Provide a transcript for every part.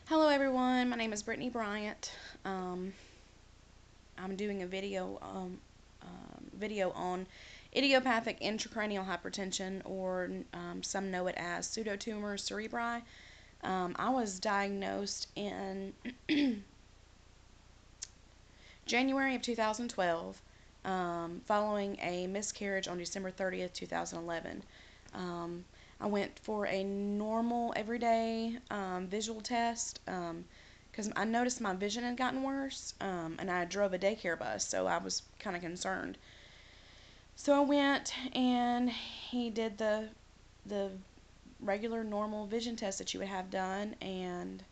Hello everyone, my name is Brittany Bryant. Um, I'm doing a video on idiopathic intracranial hypertension, or some know it as pseudotumor cerebri. I was diagnosed in January of 2012, following a miscarriage on December 30th, 2011. Um, I went for a normal, everyday visual test because I noticed my vision had gotten worse, and I drove a daycare bus, so I was kind of concerned. So I went, and he did the regular, normal vision test that you would have done, and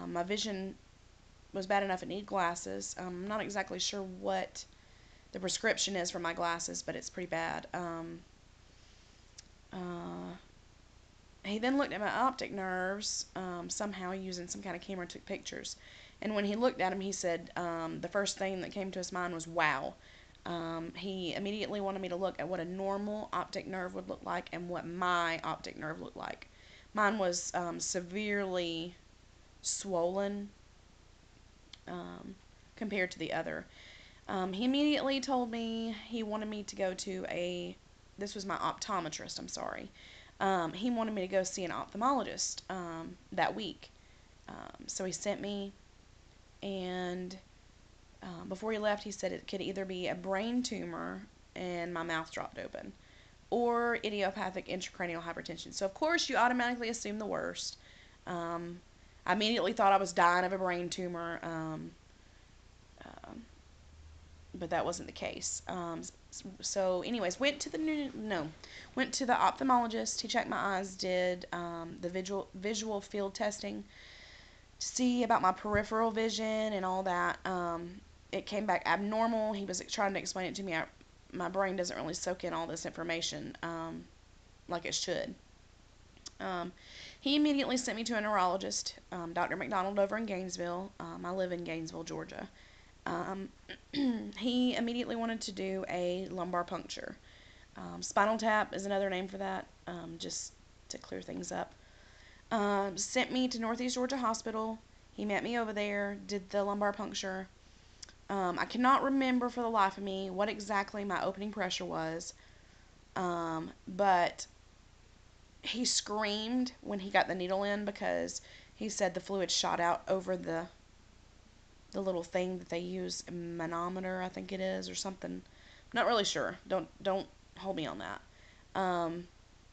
my vision was bad enough it needed glasses. I'm not exactly sure what the prescription is for my glasses, but it's pretty bad. Uh, he then looked at my optic nerves, somehow using some kind of camera, took pictures. And when he looked at them, he said the first thing that came to his mind was wow. He immediately wanted me to look at what a normal optic nerve would look like and what my optic nerve looked like. Mine was severely swollen, um, compared to the other. He immediately told me he wanted me to go to this was my optometrist, I'm sorry. He wanted me to go see an ophthalmologist that week. So he sent me, and before he left, he said it could either be a brain tumor and my mouth dropped open, or idiopathic intracranial hypertension. So, of course, you automatically assume the worst. Um, I immediately thought I was dying of a brain tumor. But that wasn't the case. So, anyways, went to the ophthalmologist. He checked my eyes, did the visual field testing to see about my peripheral vision and all that. It came back abnormal. He was trying to explain it to me. My brain doesn't really soak in all this information like it should. Um, he immediately sent me to a neurologist, Dr. McDonald, over in Gainesville. I live in Gainesville, Georgia. Um, he immediately wanted to do a lumbar puncture. Spinal tap is another name for that, just to clear things up. Sent me to Northeast Georgia Hospital. He met me over there, did the lumbar puncture. I cannot remember for the life of me what exactly my opening pressure was, but he screamed when he got the needle in because he said the fluid shot out over the little thing that they use, manometer, I think it is, or something. Not really sure. Don't hold me on that.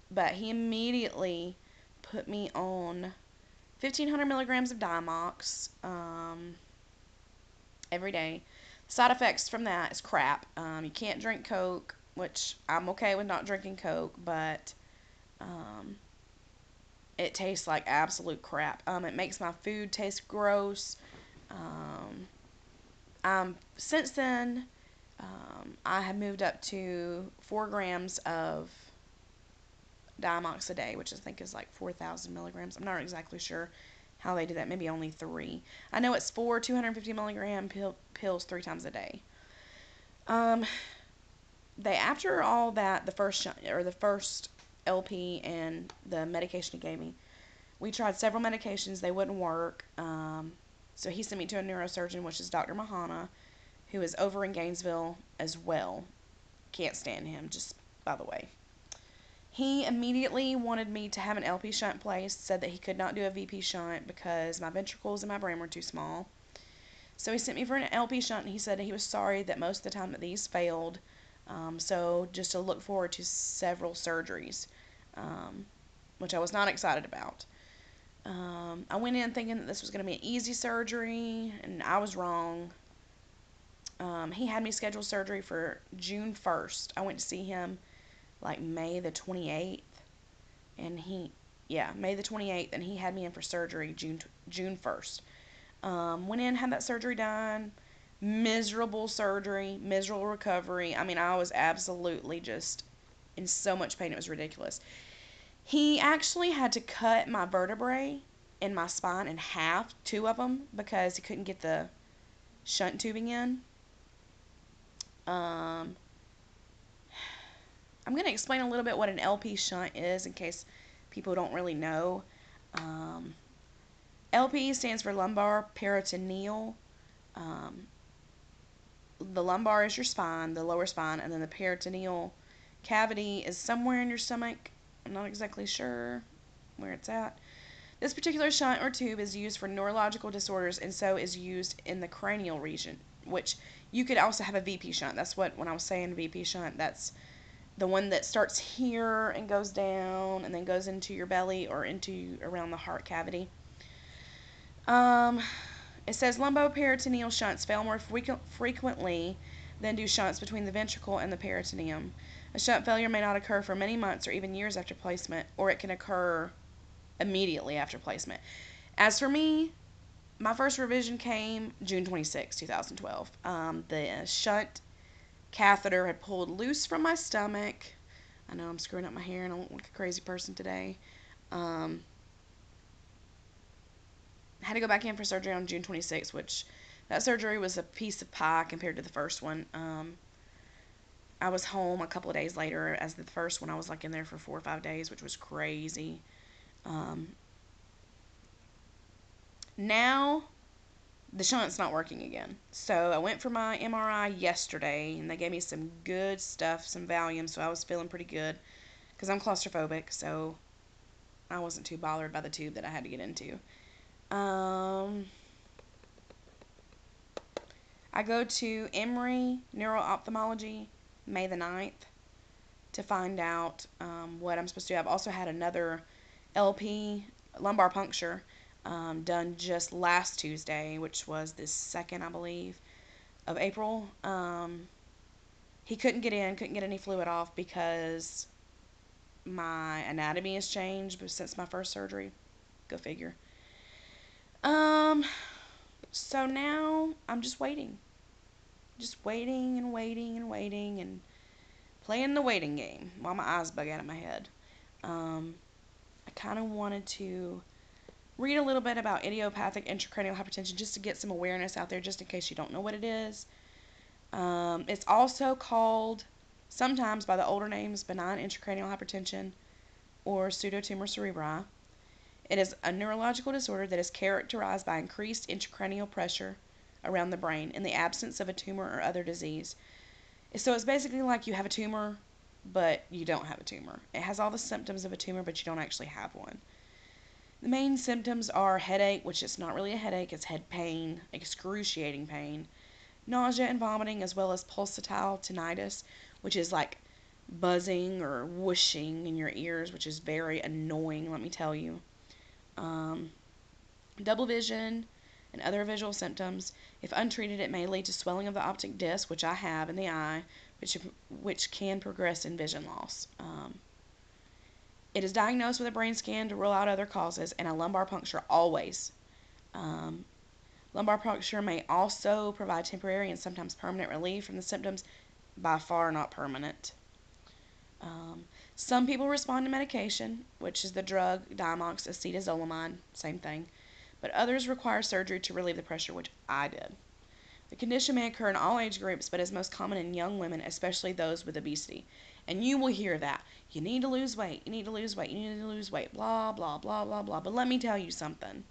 But he immediately put me on 1,500 milligrams of Diamox every day. Side effects from that is crap. You can't drink Coke, which I'm okay with not drinking Coke, but um, it tastes like absolute crap. It makes my food taste gross. Since then, I have moved up to 4 grams of Diamox a day, which I think is like 4,000 milligrams. I'm not exactly sure how they do that. Maybe only 3. I know it's 4 250 milligram pills 3 times a day. Um, after all that, the first LP and the medication he gave me, we tried several medications. They wouldn't work. So he sent me to a neurosurgeon, which is Dr. Mahana, who is over in Gainesville as well. Can't stand him, just by the way. He immediately wanted me to have an LP shunt placed, said that he could not do a VP shunt because my ventricles in my brain were too small. So he sent me for an LP shunt, and he said he was sorry that most of the time that these failed, so just to look forward to several surgeries, which I was not excited about. I went in thinking that this was going to be an easy surgery, and I was wrong. He had me schedule surgery for June 1st. I went to see him like May the 28th, and May the 28th, and he had me in for surgery June 1st. Went in, had that surgery done. Miserable surgery, miserable recovery. I mean, I was absolutely just in so much pain, it was ridiculous. He actually had to cut my vertebrae in my spine in half, 2 of them, because he couldn't get the shunt tubing in. Um, I'm going to explain a little bit what an LP shunt is in case people don't really know. Um, LP stands for lumbar peritoneal. Um, the lumbar is your spine, the lower spine, and then the peritoneal cavity is somewhere in your stomach. I'm not exactly sure where it's at. This particular shunt or tube is used for neurological disorders and so is used in the cranial region, which you could also have a VP shunt. That's what, when I was saying VP shunt, that's the one that starts here and goes down and then goes into your belly or into around the heart cavity. Um, it says lumboperitoneal shunts fail more frequently than do shunts between the ventricle and the peritoneum. A shunt failure may not occur for many months or even years after placement, or it can occur immediately after placement. As for me, my first revision came June 26, 2012. The shunt catheter had pulled loose from my stomach. I know I'm screwing up my hair and I look like a crazy person today. I had to go back in for surgery on June 26th, which that surgery was a piece of pie compared to the first one. I was home a couple of days later. As the first one, I was like in there for 4 or 5 days, which was crazy. Now the shunt's not working again. So I went for my MRI yesterday, and they gave me some good stuff, some Valium, so I was feeling pretty good because I'm claustrophobic, so I wasn't too bothered by the tube that I had to get into. I go to Emory Neuro-Ophthalmology May the 9th to find out what I'm supposed to do. I've also had another LP lumbar puncture done just last Tuesday, which was the 2nd, I believe, of April. He couldn't get in, couldn't get any fluid off because my anatomy has changed since my first surgery. Go figure. So now I'm just waiting. Just waiting and waiting and waiting and playing the waiting game while my eyes bug out of my head. I kind of wanted to read a little bit about idiopathic intracranial hypertension just to get some awareness out there, just in case you don't know what it is. It's also called sometimes by the older names benign intracranial hypertension or pseudotumor cerebri. It is a neurological disorder that is characterized by increased intracranial pressure around the brain in the absence of a tumor or other disease. So it's basically like you have a tumor, but you don't have a tumor. It has all the symptoms of a tumor, but you don't actually have one. The main symptoms are headache, which is not really a headache, it's head pain, excruciating pain, nausea and vomiting, as well as pulsatile tinnitus, which is like buzzing or whooshing in your ears, which is very annoying, let me tell you. Double vision and other visual symptoms. If untreated, it may lead to swelling of the optic disc, which I have in the eye, which can progress in vision loss. It is diagnosed with a brain scan to rule out other causes, and a lumbar puncture always. Lumbar puncture may also provide temporary and sometimes permanent relief from the symptoms, by far not permanent. Some people respond to medication, which is the drug diamoxacetazolamide, same thing, but others require surgery to relieve the pressure, which I did. The condition may occur in all age groups, but is most common in young women, especially those with obesity. And you will hear that. You need to lose weight, you need to lose weight, you need to lose weight, blah, blah, blah, blah, blah. But let me tell you something.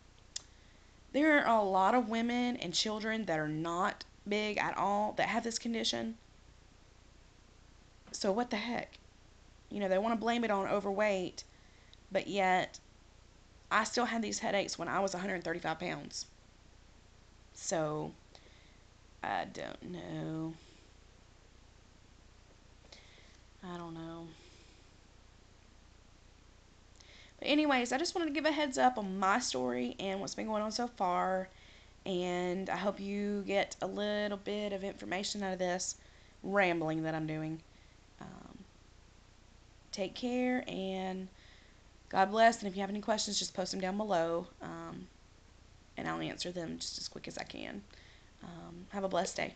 There are a lot of women and children that are not big at all that have this condition. So what the heck? You know, they want to blame it on overweight, but yet I still had these headaches when I was 135 pounds. So, I don't know. I don't know. But anyways, I just wanted to give a heads up on my story and what's been going on so far. And I hope you get a little bit of information out of this rambling that I'm doing. Take care and God bless. And if you have any questions, just post them down below. And I'll answer them just as quick as I can. Have a blessed day.